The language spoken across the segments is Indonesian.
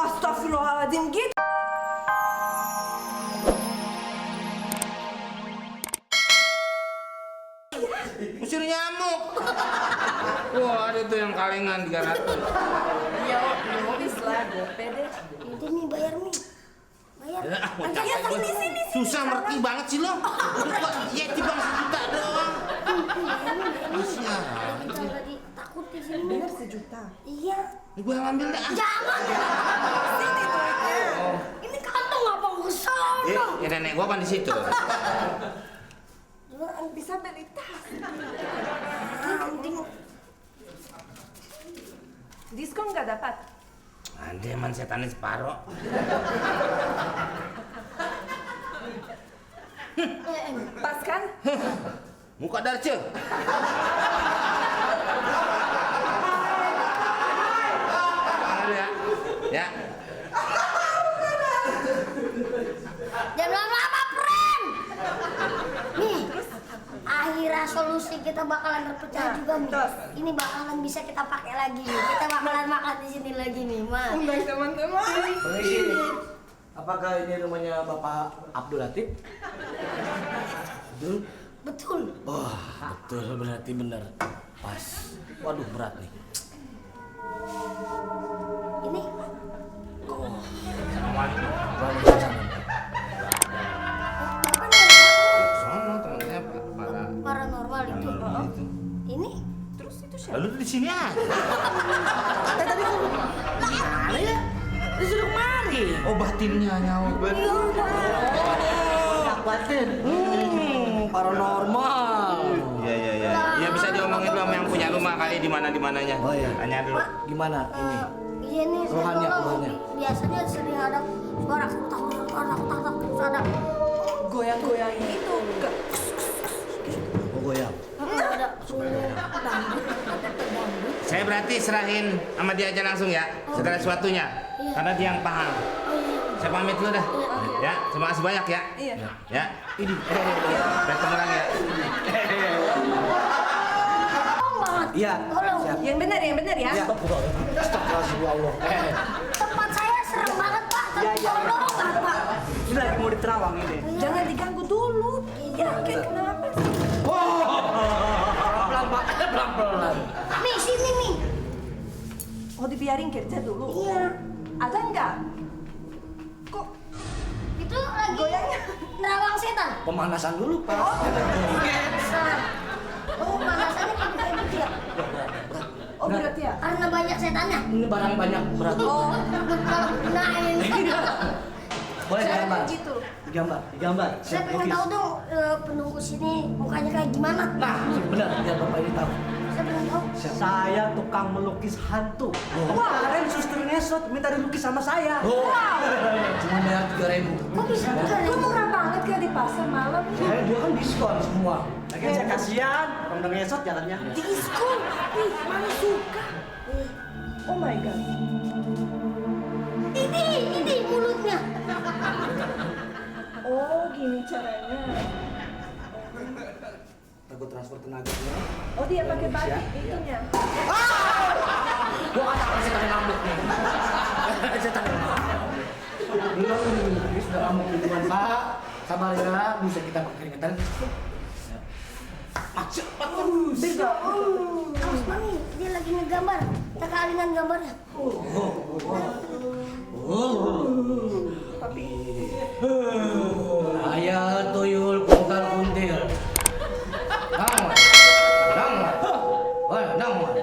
Astagfirullahaladzim gitu. Usir nyamuk. Wah, ada tuh yang kalengan 300. Ya, habis lah, gope deh. Ini nih bayar nih. Bayar. Sini. Susah ngerti banget sih lo. Kok Yeti bang 1 juta doang. Iya. Kita lagi takut di sini. Bener 1 juta. Iya. Gue yang ambil deh. Jangan. Sini duitnya. Ini kantong apa usah? Ya nenek gua kan di situ. Bisa beli tas. Penting. Diskon nggak dapat? Ande man setannya separoh. Pas kan? Muka darce. Ada ya? Ya. Jangan lama-lama, friend. Nih, akhirnya solusi kita bakalan terpecah juga, Mi. Ini bakalan bisa kita pakai lagi nih. Kita bakalan makan di sini lagi nih, Mas. Undang teman-teman. Permisi. Apakah ini rumahnya Bapak Abdul Latif? Betul? Betul. Wah, betul berarti benar. Pas. Waduh, berat nih. Ini Assalamualaikum. apa nih? Sono temennya para Paranormal itu. Ini Terus itu siapa? lalu di sini aja. Tadi gimana ya? Disuruh kemari. Oh batinnya nyawa. Batin. Paranormal. Iya. Ya bisa diomongin dulu sama yang punya rumah kali di mananya. Oh iya. Tanya dulu. Gimana ini? Iya nih, Keluhannya, saya keluhannya. biasanya sering ada suara ada Goyang-goyang itu. Oh, goyang. ada suara dangdut, ada pedangdut. Saya berarti serahin sama dia aja langsung ya, segala sesuatunya. Iya. Karena dia yang paham. Oh iya. Saya pamit dulu dah. Ya, terima kasih banyak ya. Iya. Ya. Ini. Ketemu lagi ya. Tolong banget. Iya. Tolong. Siap. Yang benar ya. Ya. Astagfirullahaladzim. Tempat saya serem banget, Pak. Iya. Tolong, Pak. Ini lagi mau diterawang ini. Jangan diganggu dulu. Ya, kayak kenapa sih? Pelan, Pak. Pelan-pelan. Nih, sini nih. Oh, dibiarin kerja dulu. Iya. Ada nggak? Kok Itu lagi goyangnya? nerawang setan. Pemanasan dulu, Pak. Besar. Oh, panasannya kayak gitu ya? Oh, berat ya? Karena banyak setannya. Ini barang banyak berat. Oh, Kalau gunain. Boleh saya digambar. gitu. Digambar. Saya Siap, pengen lukis. tahu dong penunggu sini mukanya kayak gimana. Nah, benar biar Bapak ini tahu. Saya pengen tahu. Saya tukang melukis hantu. Kemarin suster ngesot minta dilukis sama saya. Cuma bayar 3.000. Kok bisa bukan? Kok murah banget kayak di pasar malam? Dia kan diskon semua. Lagi saya kasihan, orang udah ngesot jalannya. Diskon. Ih, mana suka. Oh my god. Ini mulutnya. Oh, gini caranya. Takut transfer tenaganya. Oh, dia pakai batik itunya. Gua kata setan ngamuk nih. Setan ngamuk. Belum ini sudah ngamuk duluan, Pak. Sabar ya, bisa kita pakai keringetan. Cepat terus. Awas Mami, dia lagi ngegambar. Kita kealingan gambarnya. Tapi Ayah tuyul kuntal kuntil. Nangman. Wah, nangman.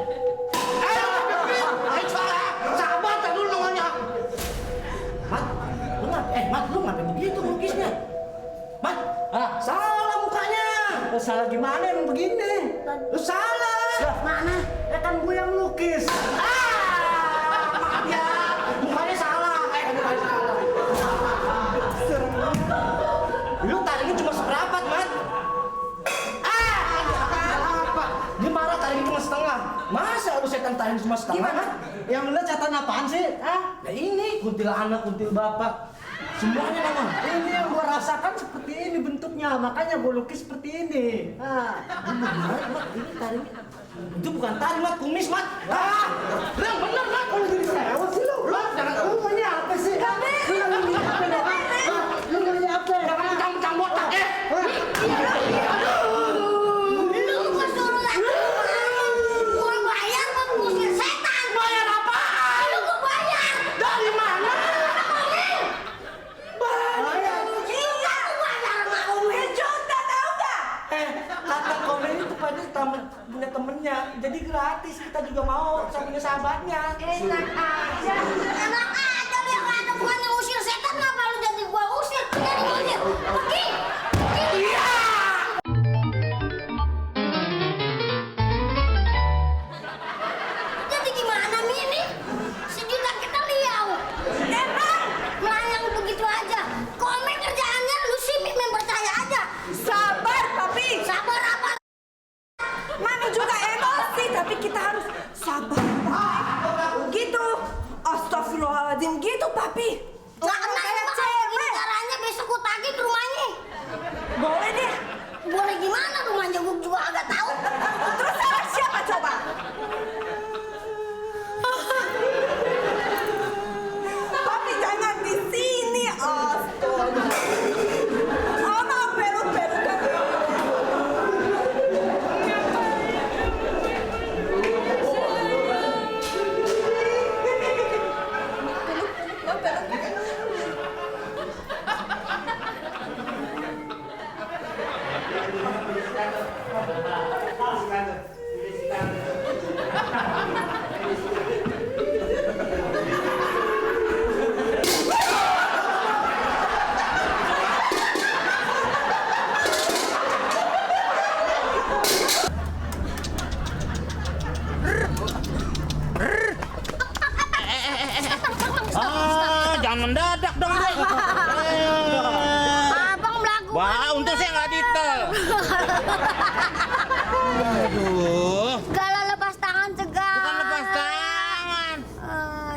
Sabar, tak dulu nongolnya. Mat, lu ngapain begitu lukisnya? Mat, salah mukanya. Salah gimana emang begini? Lu salah. Mana? Ya kan gue yang melukis. Maaf ya, mukanya salah. Mukanya salah. Lu taringnya cuma seperempat, Mat. Apa? Dia marah taringnya cuma setengah. Masa lu setan taring cuma setengah? Gimana? Yang lu lihat catatan apaan sih? Nah ini kuntil anak, kuntil bapak. Semuanya nama. Ini yang gua rasakan seperti ini bentuknya, makanya gua lukis seperti ini. Gimana, Mat? Ini taringnya. Itu bukan taring, Mat. Kumis, Mat. Yang bener, Mat. Kalau jadi sewa sih lu. Lu jangan Lu maunya Enak aja lu yang ada bukan ngusir setan, ngapa lu jadi gua usir? Jadi ngusir. Pergi. Iya. Jadi gimana Mini? Sejuta kita liau. Emang melayang begitu aja. Komen kerjaannya lu sih Mimi percaya aja. Sabar, Papi. Sabar apa? Mami juga emosi, tapi kita harus sabar. Gitu. Astagfirullahaladzim, gitu, Papi. Nggak kena Kayak emang cewek. gini caranya besok gua tagih ke rumahnya. Boleh deh. Boleh gimana rumahnya gua juga agak tahu. Terus salah siapa coba? Papi jangan di sini, astaga. Ama peluk-pelukan. Jangan mendadak dong. Abang belagu. Wah, untung saya nggak detail. Aduh, Galau lepas tangan segala. bukan lepas tangan.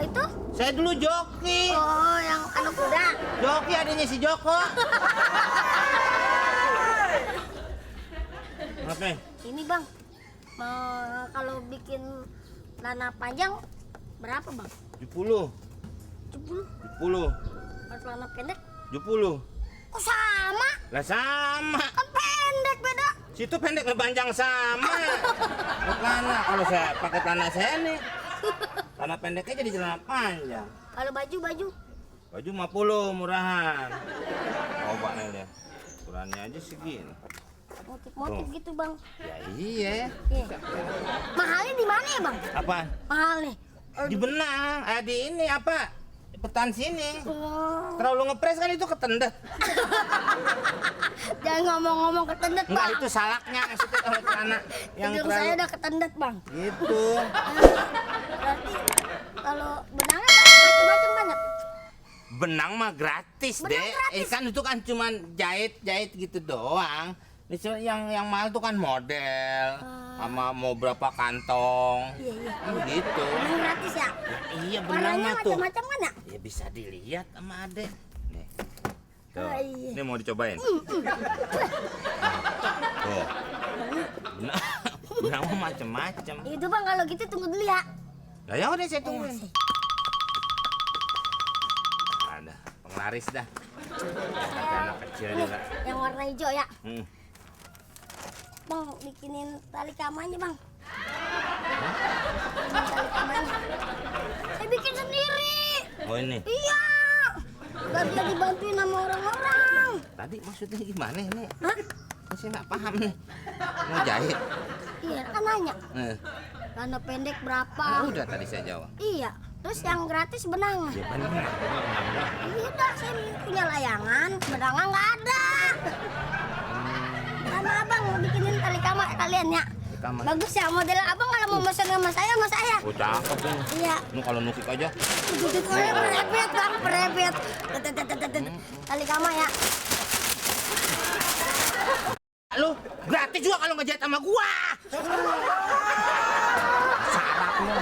Itu? Saya dulu joki. Oh, yang anak kuda. Joki adanya si Joko. Apa? Ini bang, kalau bikin celana panjang berapa bang? 70. 70. 70. Kalau celana pendek? 70. Kok sama? Lah sama. Kan pendek beda. Situ pendek sama panjang sama. Bukan lah. Kalau saya pakai celana saya nih. Celana pendeknya jadi celana panjang. Kalau baju? Baju 50 murahan. Coba nih lihat. Ukurannya aja segini. Motif-motif gitu bang. Ya iya. Iya. Mahalnya di mana ya bang? Apa? Mahal nih. Di benang. Di ini apa? Petan sini. Oh. Terlalu ngepres kan itu ketendet. Jangan ngomong-ngomong ketendet Enggak, bang. itu salaknya maksudnya kalau celana yang Hidung terlalu saya udah ketendet bang. gitu. Berarti kalau benangnya macam-macam banyak. Benang mah gratis, Benang Dek. gratis. Kan itu kan cuman jahit-jahit gitu doang. Ini cuma yang mahal tuh kan model sama mau berapa kantong. Iya. Gitu. Benang gratis ya? Iya, benang Warnanya mah tuh. macam-macam kan ya? Ya bisa dilihat sama Adek. Nih. Tuh. Ah, iya. Ini mau dicobain. Tuh. Benang mah macam-macam. Itu bang kalau gitu tunggu dulu ya. Lah ya udah saya tungguin. Ada penglaris dah. Ada anak kecil Nih, juga. yang warna hijau ya. Hmm. Bang, bikinin tali kamanya bang. Tali kamanya. Saya bikin sendiri. Oh ini. Iya. Gak bisa dibantuin sama orang-orang. Tadi maksudnya gimana ini? Hah? Saya nggak paham nih. Mau jahit. Iya kan nanya. Nah, Celana pendek berapa? udah tadi saya jawab. Iya. Terus yang gratis benang. Ya benar. Iya dah, saya punya layangan. Benangnya nggak ada. Sama abang mau bikinin tali kamar kalian ya. Kamar. Bagus ya model abang kalau mau mesen sama saya. Oh cakep ini. Iya. Ini kalau nukik aja. Perebet bang, perebet. Tali kamar ya. Lu gratis juga kalau ngejahit sama gua. Sarap lu.